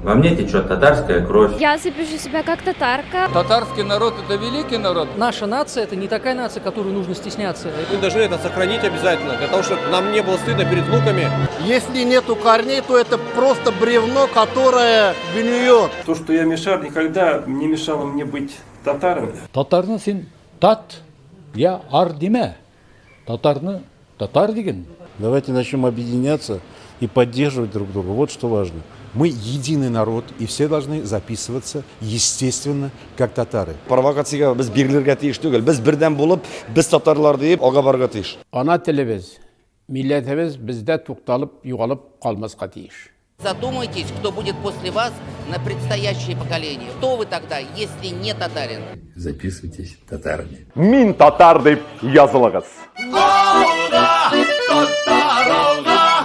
Во мне течет татарская кровь. Я запишу себя как татарка. Татарский народ – это великий народ. Наша нация – это не такая нация, которую нужно стесняться. Мы должны это сохранить обязательно, для того, чтобы нам не было стыдно перед внуками. Если нету корней, то это просто бревно, которое гниет. То, что я мешал, никогда не мешало мне быть татаром. Татарны сен тат, я ар деме. Татарны татар деген. Давайте начнем объединяться и поддерживать друг друга. Вот что важно. Мы единый народ, и все должны записываться, естественно, как татары. Провокацияга biz berilirga тиеш түгел. Biz birden булып, biz татарлар дип ага барга тиеш. Ана телебез, милләтебез бездә тукталып, югалып калмаска тиеш. Задумайтесь, кто будет после вас на предстоящее поколение. Кто вы тогда, если не татарин? Записывайтесь татарами. Мин татар дип язылыгыз.